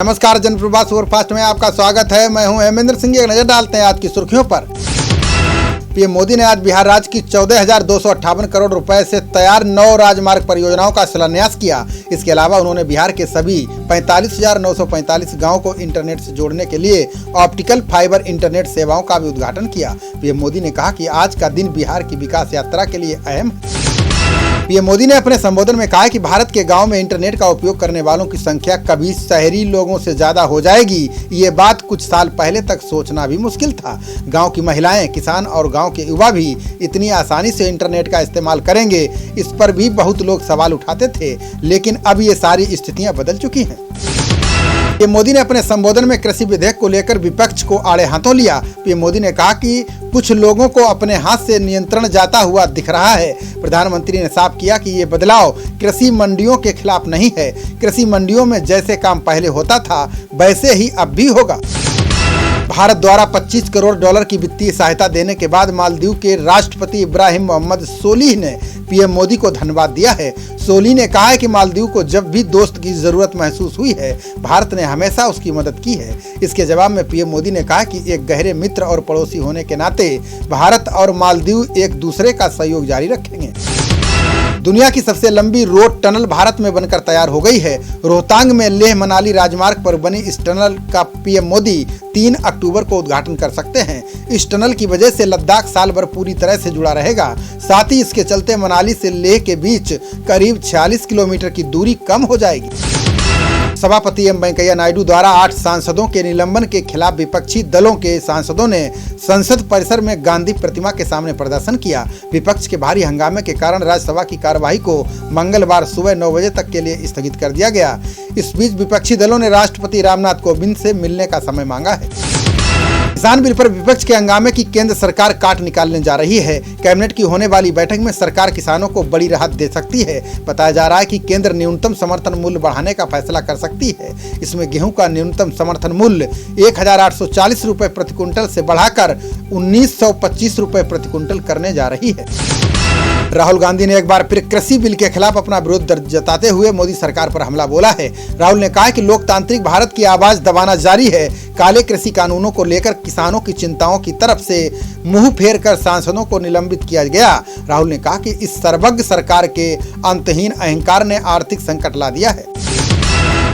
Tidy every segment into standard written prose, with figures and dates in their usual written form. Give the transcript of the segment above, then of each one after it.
नमस्कार, जनप्रभा सुपरफास्ट में आपका स्वागत है। मैं हूं हेमेंद्र सिंह। एक नजर डालते हैं आज की सुर्खियों पर। पीएम मोदी ने आज बिहार राज्य की 14,258 करोड़ रुपए से तैयार 9 राजमार्ग परियोजनाओं का शिलान्यास किया। इसके अलावा उन्होंने बिहार के सभी 45,945 गाँव को इंटरनेट से जोड़ने के लिए ऑप्टिकल फाइबर इंटरनेट सेवाओं का भी उद्घाटन किया। पीएम मोदी ने कहा कि आज का दिन बिहार की विकास यात्रा के लिए अहम है। पीएम मोदी ने अपने संबोधन में कहा कि भारत के गांव में इंटरनेट का उपयोग करने वालों की संख्या कभी शहरी लोगों से ज्यादा हो जाएगी। ये बात कुछ साल पहले तक सोचना भी मुश्किल था। गांव की महिलाएं, किसान और गांव के युवा भी इतनी आसानी से इंटरनेट का इस्तेमाल करेंगे, इस पर भी बहुत लोग सवाल उठाते थे, लेकिन अब ये सारी स्थितियां बदल चुकी हैं। पीएम मोदी ने अपने संबोधन में कृषि विधेयक को लेकर विपक्ष को आड़े हाथों लिया। पीएम मोदी ने कहा कि कुछ लोगों को अपने हाथ से नियंत्रण जाता हुआ दिख रहा है। प्रधानमंत्री ने साफ किया कि ये बदलाव कृषि मंडियों के खिलाफ नहीं है। कृषि मंडियों में जैसे काम पहले होता था वैसे ही अब भी होगा। भारत द्वारा 25 करोड़ डॉलर की वित्तीय सहायता देने के बाद मालदीव के राष्ट्रपति इब्राहिम मोहम्मद सोलिह ने पीएम मोदी को धन्यवाद दिया है। सोलिह ने कहा है कि मालदीव को जब भी दोस्त की जरूरत महसूस हुई है, भारत ने हमेशा उसकी मदद की है। इसके जवाब में पीएम मोदी ने कहा कि एक गहरे मित्र और पड़ोसी होने के नाते भारत और मालदीव एक दूसरे का सहयोग जारी रखेंगे। दुनिया की सबसे लंबी रोड टनल भारत में बनकर तैयार हो गई है। रोहतांग में लेह मनाली राजमार्ग पर बनी इस टनल का पीएम मोदी 3 अक्टूबर को उद्घाटन कर सकते हैं। इस टनल की वजह से लद्दाख साल भर पूरी तरह से जुड़ा रहेगा। साथ ही इसके चलते मनाली से लेह के बीच करीब 46 किलोमीटर की दूरी कम हो जाएगी। सभापति एम वेंकैया नायडू द्वारा 8 सांसदों के निलंबन के खिलाफ विपक्षी दलों के सांसदों ने संसद परिसर में गांधी प्रतिमा के सामने प्रदर्शन किया। विपक्ष के भारी हंगामे के कारण राज्यसभा की कार्यवाही को मंगलवार सुबह 9 बजे तक के लिए स्थगित कर दिया गया। इस बीच विपक्षी दलों ने राष्ट्रपति रामनाथ कोविंद से मिलने का समय मांगा है। किसान बिल पर विपक्ष के हंगामे की केंद्र सरकार काट निकालने जा रही है। कैबिनेट की होने वाली बैठक में सरकार किसानों को बड़ी राहत दे सकती है। बताया जा रहा है कि केंद्र न्यूनतम समर्थन मूल्य बढ़ाने का फैसला कर सकती है। इसमें गेहूं का न्यूनतम समर्थन मूल्य 1,840 रुपए प्रति क्विंटल से बढ़ाकर 1,925 रुपए प्रति क्विंटल करने जा रही है। राहुल गांधी ने एक बार फिर कृषि बिल के खिलाफ अपना विरोध जताते हुए मोदी सरकार पर हमला बोला है। राहुल ने कहा कि लोकतांत्रिक भारत की आवाज दबाना जारी है। काले कृषि कानूनों को लेकर किसानों की चिंताओं की तरफ से मुंह फेर कर सांसदों को निलंबित किया गया। राहुल ने कहा कि इस सर्वज्ञ सरकार के अंतहीन अहंकार ने आर्थिक संकट ला दिया है।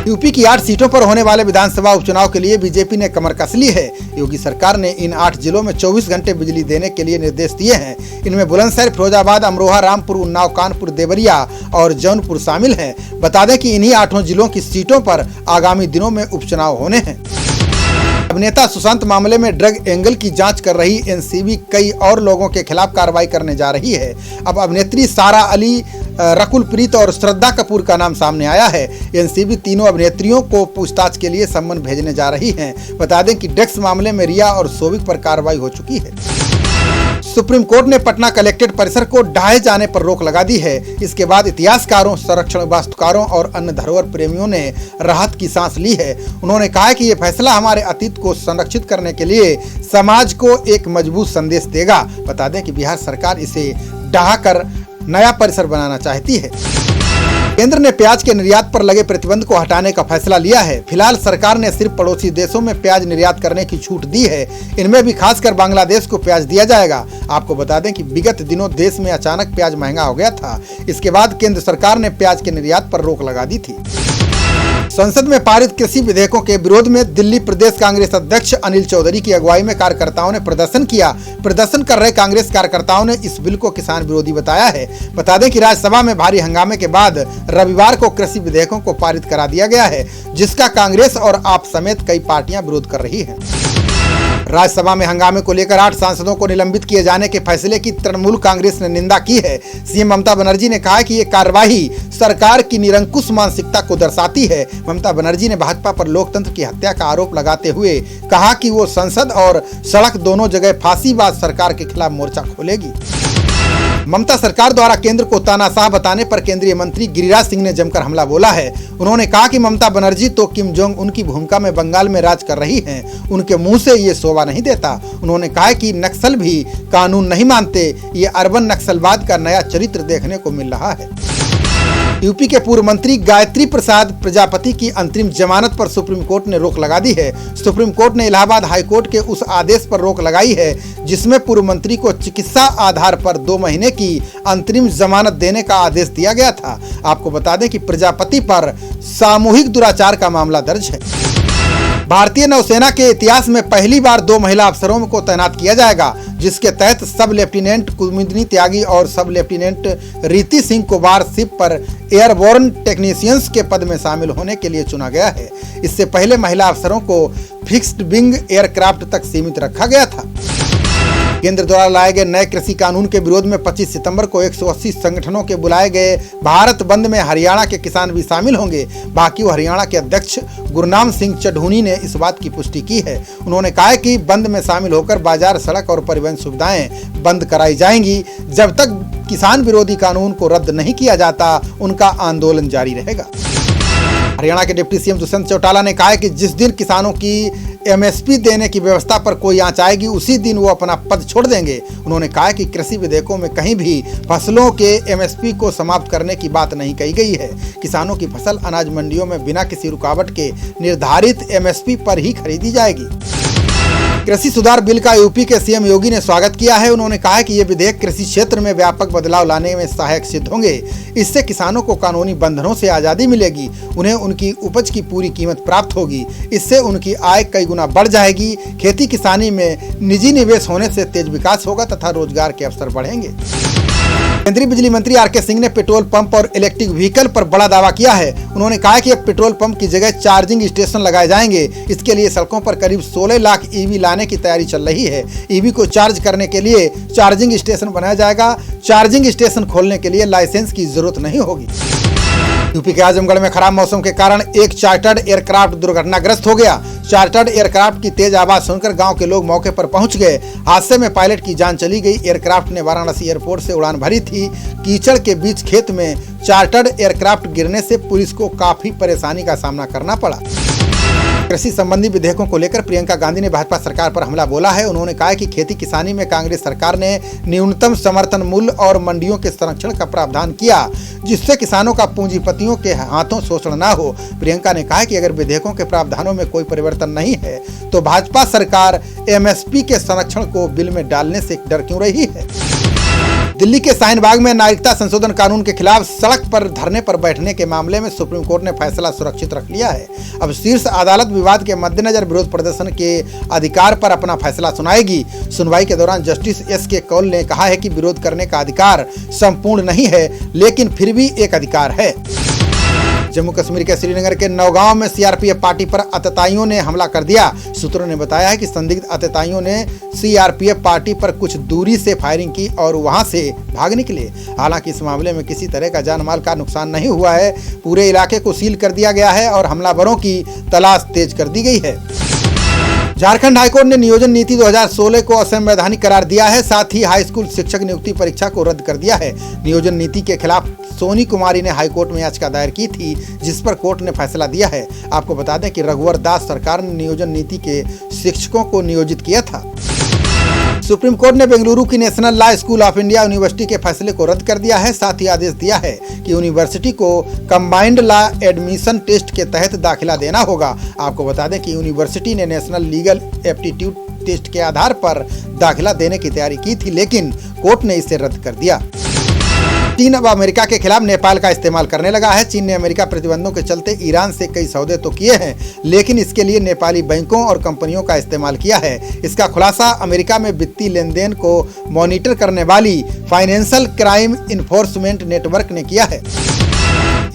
यूपी की 8 सीटों पर होने वाले विधानसभा उपचुनाव के लिए बीजेपी ने कमर कस ली है। योगी सरकार ने इन 8 जिलों में 24 घंटे बिजली देने के लिए निर्देश दिए हैं। इनमें बुलंदशहर, फिरोजाबाद, अमरोहा, रामपुर, उन्नाव, कानपुर, देवरिया और जौनपुर शामिल हैं। बता दें कि इन्हीं 8 जिलों की सीटों पर आगामी दिनों में उपचुनाव होने हैं। अभिनेता सुशांत मामले में ड्रग एंगल की जांच कर रही एनसीबी कई और लोगों के खिलाफ कार्रवाई करने जा रही है। अब अभिनेत्री सारा अली, रकुल प्रीत और श्रद्धा कपूर का नाम सामने आया है। एनसीबी तीनों अभिनेत्रियों को पूछताछ के लिए सम्मन भेजने जा रही है। बता दें कि ड्रग्स मामले में रिया और सोविक पर कार्रवाई हो चुकी है। सुप्रीम कोर्ट ने पटना कलेक्ट्रेट परिसर को ढहाए जाने पर रोक लगा दी है। इसके बाद इतिहासकारों, संरक्षण वास्तुकारों और अन्य धरोहर प्रेमियों ने राहत की सांस ली है। उन्होंने कहा कि ये फैसला हमारे अतीत को संरक्षित करने के लिए समाज को एक मजबूत संदेश देगा। बता दें कि बिहार सरकार इसे ढहाकर नया परिसर बनाना चाहती है। केंद्र ने प्याज के निर्यात पर लगे प्रतिबंध को हटाने का फैसला लिया है। फिलहाल सरकार ने सिर्फ पड़ोसी देशों में प्याज निर्यात करने की छूट दी है। इनमें भी खासकर बांग्लादेश को प्याज दिया जाएगा। आपको बता दें कि विगत दिनों देश में अचानक प्याज महंगा हो गया था। इसके बाद केंद्र सरकार ने प्याज के निर्यात पर रोक लगा दी थी। संसद में पारित कृषि विधेयकों के विरोध में दिल्ली प्रदेश कांग्रेस अध्यक्ष अनिल चौधरी की अगुवाई में कार्यकर्ताओं ने प्रदर्शन किया। प्रदर्शन कर रहे कांग्रेस कार्यकर्ताओं ने इस बिल को किसान विरोधी बताया है। बता दें कि राज्यसभा में भारी हंगामे के बाद रविवार को कृषि विधेयकों को पारित करा दिया गया है, जिसका कांग्रेस और आप समेत कई पार्टियां विरोध कर रही है। राज्यसभा में हंगामे को लेकर 8 सांसदों को निलंबित किए जाने के फैसले की तृणमूल कांग्रेस ने निंदा की है। सीएम ममता बनर्जी ने कहा कि ये कार्रवाई सरकार की निरंकुश मानसिकता को दर्शाती है। ममता बनर्जी ने भाजपा पर लोकतंत्र की हत्या का आरोप लगाते हुए कहा कि वो संसद और सड़क दोनों जगह फांसीबाज सरकार के खिलाफ मोर्चा खोलेगी। ममता सरकार द्वारा केंद्र को तानाशाह बताने पर केंद्रीय मंत्री गिरिराज सिंह ने जमकर हमला बोला है। उन्होंने कहा कि ममता बनर्जी तो किम जोंग उन की भूमिका में बंगाल में राज कर रही हैं। उनके मुंह से ये शोभा नहीं देता। उन्होंने कहा कि नक्सल भी कानून नहीं मानते। ये अर्बन नक्सलवाद का नया चरित्र देखने को मिल रहा है। यूपी के पूर्व मंत्री गायत्री प्रसाद प्रजापति की अंतरिम जमानत पर सुप्रीम कोर्ट ने रोक लगा दी है। सुप्रीम कोर्ट ने इलाहाबाद हाई कोर्ट के उस आदेश पर रोक लगाई है जिसमें पूर्व मंत्री को चिकित्सा आधार पर 2 महीने की अंतरिम जमानत देने का आदेश दिया गया था। आपको बता दें कि प्रजापति पर सामूहिक दुराचार का मामला दर्ज है। भारतीय नौसेना के इतिहास में पहली बार 2 महिला अफसरों को तैनात किया जाएगा, जिसके तहत सब लेफ्टिनेंट कुमुदिनी त्यागी और सब लेफ्टिनेंट रीति सिंह को वारशिप पर एयरबोर्न टेक्नीशियंस के पद में शामिल होने के लिए चुना गया है। इससे पहले महिला अफसरों को फिक्स्ड विंग एयरक्राफ्ट तक सीमित रखा गया था। केंद्र द्वारा लाए गए नए कृषि कानून के विरोध में 25 सितंबर को 180 संगठनों के बुलाए गए भारत बंद में हरियाणा के किसान भी शामिल होंगे। बाकी हरियाणा के अध्यक्ष गुरनाम सिंह चढ़ूनी ने इस बात की पुष्टि की है। उन्होंने कहा कि बंद में शामिल होकर बाजार, सड़क और परिवहन सुविधाएं बंद कराई जाएंगी। जब तक किसान विरोधी कानून को रद्द नहीं किया जाता, उनका आंदोलन जारी रहेगा। हरियाणा के डिप्टी सीएम दुष्यंत चौटाला ने कहा है कि जिस दिन किसानों की एमएसपी देने की व्यवस्था पर कोई आंच आएगी, उसी दिन वो अपना पद छोड़ देंगे। उन्होंने कहा कि कृषि विधेयकों में कहीं भी फसलों के एमएसपी को समाप्त करने की बात नहीं कही गई है। किसानों की फसल अनाज मंडियों में बिना किसी रुकावट के निर्धारित एमएसपी पर ही खरीदी जाएगी। कृषि सुधार बिल का यूपी के सीएम योगी ने स्वागत किया है। उन्होंने कहा कि ये विधेयक कृषि क्षेत्र में व्यापक बदलाव लाने में सहायक सिद्ध होंगे। इससे किसानों को कानूनी बंधनों से आज़ादी मिलेगी, उन्हें उनकी उपज की पूरी कीमत प्राप्त होगी। इससे उनकी आय कई गुना बढ़ जाएगी। खेती किसानी में निजी निवेश होने से तेज विकास होगा तथा रोजगार के अवसर बढ़ेंगे। केंद्रीय बिजली मंत्री आर के सिंह ने पेट्रोल पंप और इलेक्ट्रिक व्हीकल पर बड़ा दावा किया है। उन्होंने कहा कि अब पेट्रोल पंप की जगह चार्जिंग स्टेशन लगाए जाएंगे। इसके लिए सड़कों पर करीब 16 लाख ईवी लाने की तैयारी चल रही है। ईवी को चार्ज करने के लिए चार्जिंग स्टेशन बनाया जाएगा। चार्जिंग स्टेशन खोलने के लिए लाइसेंस की जरूरत नहीं होगी। यूपी के आजमगढ़ में खराब मौसम के कारण एक चार्टर्ड एयरक्राफ्ट दुर्घटनाग्रस्त हो गया। चार्टर्ड एयरक्राफ्ट की तेज आवाज सुनकर गांव के लोग मौके पर पहुंच गए। हादसे में पायलट की जान चली गई। एयरक्राफ्ट ने वाराणसी एयरपोर्ट से उड़ान भरी थी। कीचड़ के बीच खेत में चार्टर्ड एयरक्राफ्ट गिरने से पुलिस को काफी परेशानी का सामना करना पड़ा। कृषि संबंधी विधेयकों को लेकर प्रियंका गांधी ने भाजपा सरकार पर हमला बोला है। उन्होंने कहा कि खेती किसानी में कांग्रेस सरकार ने न्यूनतम समर्थन मूल्य और मंडियों के संरक्षण का प्रावधान किया, जिससे किसानों का पूंजीपतियों के हाथों शोषण न हो। प्रियंका ने कहा कि अगर विधेयकों के प्रावधानों में कोई परिवर्तन नहीं है तो भाजपा सरकार एमएसपी के संरक्षण को बिल में डालने से डर क्यों रही है। दिल्ली के शाहीन बाग में नागरिकता संशोधन कानून के खिलाफ सड़क पर धरने पर बैठने के मामले में सुप्रीम कोर्ट ने फैसला सुरक्षित रख लिया है। अब शीर्ष अदालत विवाद के मद्देनजर विरोध प्रदर्शन के अधिकार पर अपना फैसला सुनाएगी। सुनवाई के दौरान जस्टिस एस के कौल ने कहा है कि विरोध करने का अधिकार संपूर्ण नहीं है, लेकिन फिर भी एक अधिकार है। जम्मू कश्मीर के श्रीनगर के नौगांव में सीआरपीएफ पार्टी पर आतताइयों ने हमला कर दिया। सूत्रों ने बताया है कि संदिग्ध आतताइयों ने सीआरपीएफ पार्टी पर कुछ दूरी से फायरिंग की और वहां से भाग निकले। हालांकि इस मामले में किसी तरह का जान माल का नुकसान नहीं हुआ है। पूरे इलाके को सील कर दिया गया है और हमलावरों की तलाश तेज कर दी गई है। झारखंड हाईकोर्ट ने नियोजन नीति 2016 को असंवैधानिक करार दिया है। साथ ही हाई स्कूल शिक्षक नियुक्ति परीक्षा को रद्द कर दिया है। नियोजन नीति के खिलाफ सोनी कुमारी ने हाईकोर्ट में याचिका दायर की थी, जिस पर कोर्ट ने फैसला दिया है। आपको बता दें कि रघुवर दास सरकार ने नियोजन नीति के शिक्षकों को नियोजित किया था। सुप्रीम कोर्ट ने बेंगलुरु की national law school of India university के फैसले को रद्द कर दिया है। साथ ही आदेश दिया है कि यूनिवर्सिटी को कंबाइंड लॉ एडमिशन टेस्ट के तहत दाखिला देना होगा। आपको बता दें कि यूनिवर्सिटी ने नेशनल लीगल एप्टीट्यूड टेस्ट के आधार पर दाखिला देने की तैयारी की थी, लेकिन कोर्ट ने इसे रद्द कर दिया। चीन अब अमेरिका के खिलाफ नेपाल का इस्तेमाल करने लगा है। चीन ने अमेरिका प्रतिबंधों के चलते ईरान से कई सौदे तो किए हैं, लेकिन इसके लिए नेपाली बैंकों और कंपनियों का इस्तेमाल किया है। इसका खुलासा अमेरिका में वित्तीय लेन देन को मॉनिटर करने वाली फाइनेंशियल क्राइम इन्फोर्समेंट नेटवर्क ने किया है।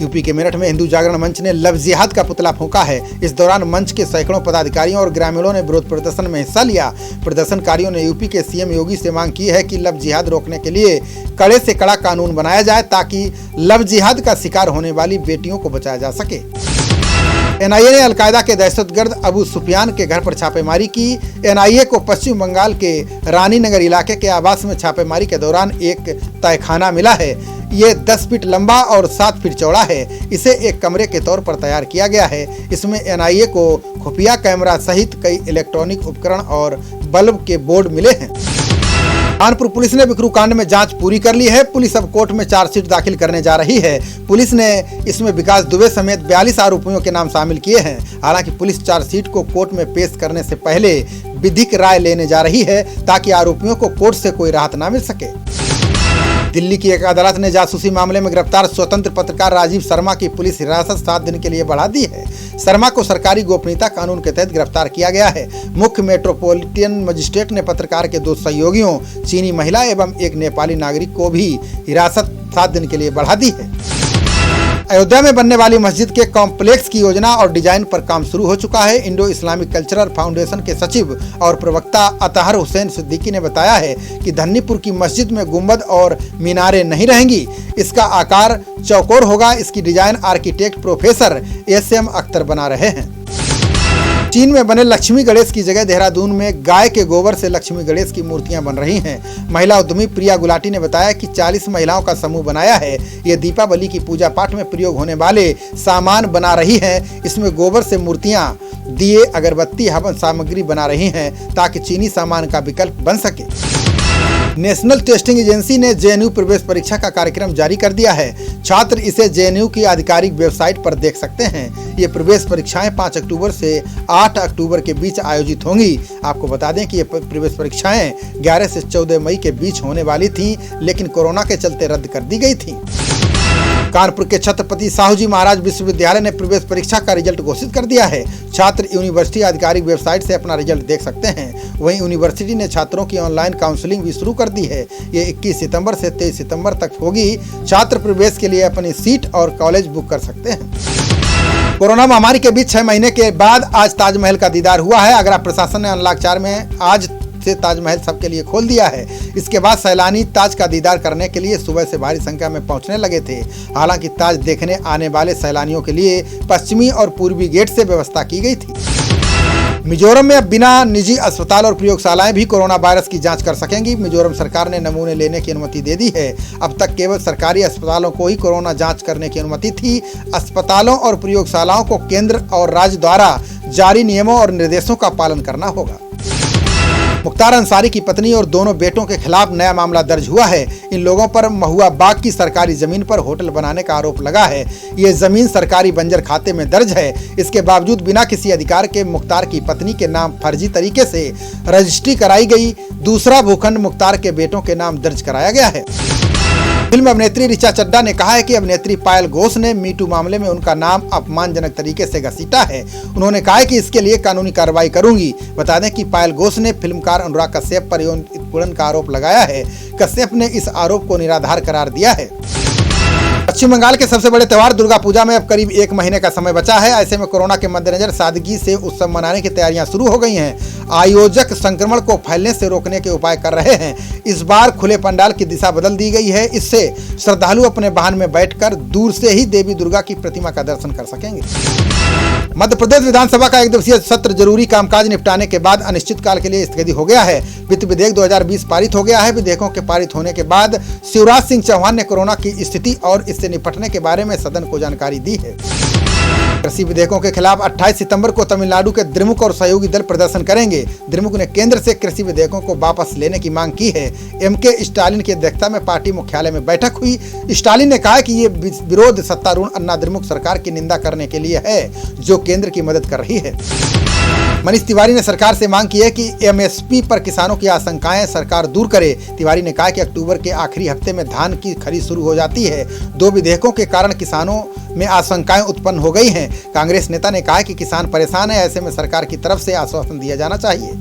यूपी के मेरठ में हिंदू जागरण मंच ने लव जिहाद का पुतला फूंका है। इस दौरान मंच के सैकड़ों पदाधिकारियों और ग्रामीणों ने विरोध प्रदर्शन में हिस्सा लिया। प्रदर्शनकारियों ने यूपी के सीएम योगी से मांग की है कि लव जिहाद रोकने के लिए कड़े से कड़ा कानून बनाया जाए, ताकि लव जिहाद का शिकार होने वाली बेटियों को बचाया जा सके। एनआईए ने अलकायदा के दहशतगर्द अबू सुफियान के घर पर छापेमारी की। एनआईए को पश्चिम बंगाल के रानीनगर इलाके के आवास में छापेमारी के दौरान एक तहखाना मिला है। ये 10 फीट लंबा और 7 फीट चौड़ा है। इसे एक कमरे के तौर पर तैयार किया गया है। इसमें एनआईए को खुफिया कैमरा सहित कई इलेक्ट्रॉनिक उपकरण और बल्ब के बोर्ड मिले हैं। कानपुर पुलिस ने बिकरू कांड में जांच पूरी कर ली है। पुलिस अब कोर्ट में चार्जशीट दाखिल करने जा रही है। पुलिस ने इसमें विकास दुबे समेत 42 आरोपियों के नाम शामिल किए हैं। हालांकि पुलिस चार्जशीट को कोर्ट में पेश करने से पहले विधिक राय लेने जा रही है ताकि आरोपियों को कोर्ट से कोई राहत न मिल सके। दिल्ली की एक अदालत ने जासूसी मामले में गिरफ्तार स्वतंत्र पत्रकार राजीव शर्मा की पुलिस हिरासत 7 दिन के लिए बढ़ा दी है। शर्मा को सरकारी गोपनीयता कानून के तहत गिरफ्तार किया गया है। मुख्य मेट्रोपॉलिटन मजिस्ट्रेट ने पत्रकार के 2 सहयोगियों, चीनी महिला एवं एक नेपाली नागरिक को भी हिरासत 7 दिन के लिए बढ़ा दी है। अयोध्या में बनने वाली मस्जिद के कॉम्प्लेक्स की योजना और डिजाइन पर काम शुरू हो चुका है। इंडो इस्लामिक कल्चरल फाउंडेशन के सचिव और प्रवक्ता अतहर हुसैन सिद्दीकी ने बताया है कि धन्नीपुर की मस्जिद में गुंबद और मीनारें नहीं रहेंगी। इसका आकार चौकोर होगा। इसकी design architect professor SM Akhtar बना रहे हैं। चीन में बने लक्ष्मी गणेश की जगह देहरादून में गाय के गोबर से लक्ष्मी गणेश की मूर्तियां बन रही हैं। महिला उद्यमी प्रिया गुलाटी ने बताया कि 40 महिलाओं का समूह बनाया है। ये दीपावली की पूजा पाठ में प्रयोग होने वाले सामान बना रही हैं। इसमें गोबर से मूर्तियां, दिए, अगरबत्ती, हवन सामग्री बना रही हैं ताकि चीनी सामान का विकल्प बन सके। नेशनल टेस्टिंग एजेंसी ने JNU प्रवेश परीक्षा का कार्यक्रम जारी कर दिया है। छात्र इसे JNU की आधिकारिक वेबसाइट पर देख सकते हैं। ये प्रवेश परीक्षाएं 5 अक्टूबर से 8 अक्टूबर के बीच आयोजित होंगी। आपको बता दें कि ये प्रवेश परीक्षाएं 11 से 14 मई के बीच होने वाली थीं, लेकिन कोरोना के चलते रद्द कर दी गई थी। कानपुर के छत्रपति साहूजी महाराज विश्वविद्यालय ने प्रवेश परीक्षा का रिजल्ट घोषित कर दिया है। छात्र यूनिवर्सिटी आधिकारिक वेबसाइट से अपना रिजल्ट देख सकते हैं। वहीं यूनिवर्सिटी ने छात्रों की ऑनलाइन काउंसलिंग भी शुरू कर दी है। ये 21 सितंबर से 23 सितंबर तक होगी। छात्र प्रवेश के लिए अपनी सीट और कॉलेज बुक कर सकते हैं। कोरोना महामारी के बीच 6 महीने के बाद आज ताजमहल का दीदार हुआ है। आगरा प्रशासन ने अनलॉक 4 में आज से ताजमहल सबके लिए खोल दिया है। इसके बाद सैलानी ताज का दीदार करने के लिए सुबह से भारी संख्या में पहुंचने लगे थे। हालांकि ताज देखने आने वाले सैलानियों के लिए पश्चिमी और पूर्वी गेट से व्यवस्था की गई थी। मिजोरम में अब बिना निजी अस्पताल और प्रयोगशालाएं भी कोरोना वायरस की जांच कर सकेंगी। मिजोरम सरकार ने नमूने लेने की अनुमति दे दी है। अब तक केवल सरकारी अस्पतालों को ही कोरोना जांच करने की अनुमति थी। अस्पतालों और प्रयोगशालाओं को केंद्र और राज्य द्वारा जारी नियमों और निर्देशों का पालन करना होगा। मुख्तार अंसारी की पत्नी और दोनों बेटों के खिलाफ नया मामला दर्ज हुआ है। इन लोगों पर महुआ बाग की सरकारी जमीन पर होटल बनाने का आरोप लगा है। ये जमीन सरकारी बंजर खाते में दर्ज है। इसके बावजूद बिना किसी अधिकार के मुख्तार की पत्नी के नाम फर्जी तरीके से रजिस्ट्री कराई गई। दूसरा भूखंड मुख्तार के बेटों के नाम दर्ज कराया गया है। फिल्म अभिनेत्री ऋचा चड्ढा ने कहा है कि अभिनेत्री पायल घोष ने मीटू मामले में उनका नाम अपमानजनक तरीके से घसीटा है। उन्होंने कहा है कि इसके लिए कानूनी कार्रवाई करूंगी। बता दें कि पायल घोष ने फिल्मकार अनुराग कश्यप पर यौन उत्पीड़न का आरोप लगाया है। कश्यप ने इस आरोप को निराधार करार दिया है। पश्चिम बंगाल के सबसे बड़े त्योहार दुर्गा पूजा में अब करीब 1 महीने का समय बचा है। ऐसे में कोरोना के मद्देनजर सादगी से उत्सव मनाने की तैयारियां शुरू हो गई हैं। आयोजक संक्रमण को फैलने से रोकने के उपाय कर रहे हैं। इस बार खुले पंडाल की दिशा बदल दी गई है। इससे श्रद्धालु अपने वाहन में बैठकर दूर से ही देवी दुर्गा की प्रतिमा का दर्शन कर सकेंगे। मध्य प्रदेश विधानसभा का 1 दिवसीय सत्र जरूरी कामकाज निपटाने के बाद अनिश्चितकाल के लिए स्थगित हो गया है। वित्त विधेयक 2020 पारित हो गया है। विधेयकों के पारित होने के बाद शिवराज सिंह चौहान ने कोरोना की स्थिति और इससे निपटने के बारे में सदन को जानकारी दी है। कृषि विधेयकों के खिलाफ 28 सितंबर को तमिलनाडु के द्रमुक और सहयोगी दल प्रदर्शन करेंगे। द्रमुक ने केंद्र से कृषि विधेयकों को वापस लेने की मांग की है। MK स्टालिन की अध्यक्षता में पार्टी मुख्यालय में बैठक हुई। स्टालिन ने कहा कि ये विरोध सत्तारूढ़ अन्ना द्रमुक सरकार की निंदा करने के लिए है, जो केंद्र की मदद कर रही है। मनीष तिवारी ने सरकार से मांग की है कि MSP पर किसानों की आशंकाएं सरकार दूर करे। तिवारी ने कहा कि अक्टूबर के आखिरी हफ्ते में धान की खरीद शुरू हो जाती है। 2 विधेयकों के कारण किसानों में आशंकाएं उत्पन्न हो गई हैं। कांग्रेस नेता ने कहा कि किसान परेशान है। ऐसे में सरकार की तरफ से आश्वासन दिया जाना चाहिए।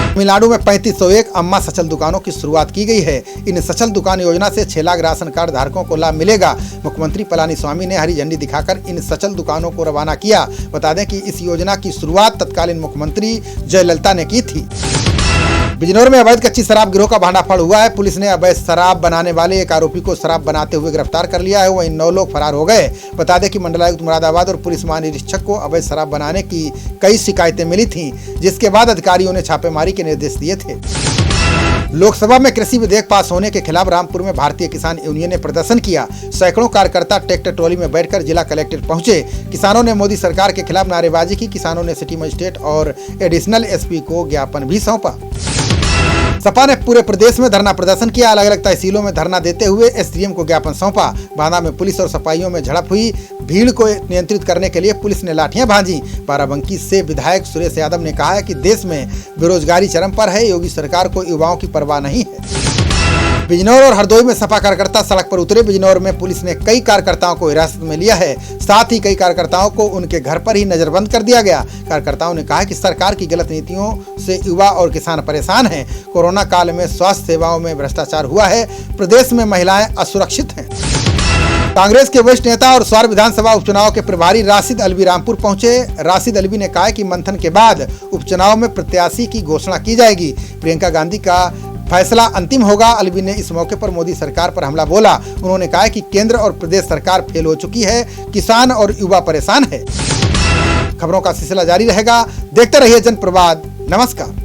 तमिलनाडु में 3501 अम्मा सचल दुकानों की शुरुआत की गई है। इन सचल दुकान योजना से 6 लाख राशन कार्ड धारकों को लाभ मिलेगा। मुख्यमंत्री पलानीस्वामी ने हरी झंडी दिखाकर इन सचल दुकानों को रवाना किया। बता दें कि इस योजना की शुरुआत तत्कालीन मुख्यमंत्री जयललिता ने की थी। बिजनौर में अवैध कच्ची शराब गिरोह का भंडाफोड़ हुआ है। पुलिस ने अवैध शराब बनाने वाले एक आरोपी को शराब बनाते हुए गिरफ्तार कर लिया है। वहीं 9 लोग फरार हो गए। बता दें कि मंडलायुक्त मुरादाबाद और पुलिस महानिरीक्षक को अवैध शराब बनाने की कई शिकायतें मिली थीं, जिसके बाद अधिकारियों ने छापेमारी के निर्देश दिए थे। लोकसभा में कृषि विधेयक पास होने के खिलाफ रामपुर में भारतीय किसान यूनियन ने प्रदर्शन किया। सैकड़ों कार्यकर्ता ट्रैक्टर ट्रॉली में बैठकर जिला कलेक्ट्रेट पहुंचे। किसानों ने मोदी सरकार के खिलाफ नारेबाजी की। किसानों ने सिटी मजिस्ट्रेट और एडिशनल SP को ज्ञापन भी सौंपा। सपा ने पूरे प्रदेश में धरना प्रदर्शन किया। अलग अलग तहसीलों में धरना देते हुए एसडीएम को ज्ञापन सौंपा। बांदा में पुलिस और सपाइयों में झड़प हुई। भीड़ को नियंत्रित करने के लिए पुलिस ने लाठियां भांजी। बाराबंकी से विधायक सुरेश यादव ने कहा है कि देश में बेरोजगारी चरम पर है, योगी सरकार को युवाओं की परवाह नहीं है। बिजनौर और हरदोई में सपा कार्यकर्ता सड़क पर उतरे। बिजनौर में पुलिस ने कई कार्यकर्ताओं को हिरासत में लिया है। साथ ही कई कार्यकर्ताओं को उनके घर पर ही नजरबंद कर दिया गया। कार्यकर्ताओं ने कहा कि सरकार की गलत नीतियों से युवा और किसान परेशान हैं। कोरोना काल में स्वास्थ्य सेवाओं में भ्रष्टाचार हुआ है। प्रदेश में महिलाएं असुरक्षित हैं। कांग्रेस के वरिष्ठ नेता और स्वार विधानसभा उपचुनाव के प्रभारी राशिद अलवी रामपुर पहुंचे। राशिद अलवी ने कहा कि मंथन के बाद उपचुनाव में प्रत्याशी की घोषणा की जाएगी। प्रियंका गांधी का फैसला अंतिम होगा। अलवी ने इस मौके पर मोदी सरकार पर हमला बोला। उन्होंने कहा कि केंद्र और प्रदेश सरकार फेल हो चुकी है, किसान और युवा परेशान है। खबरों का सिलसिला जारी रहेगा। देखते रहिए जनप्रवाद। नमस्कार।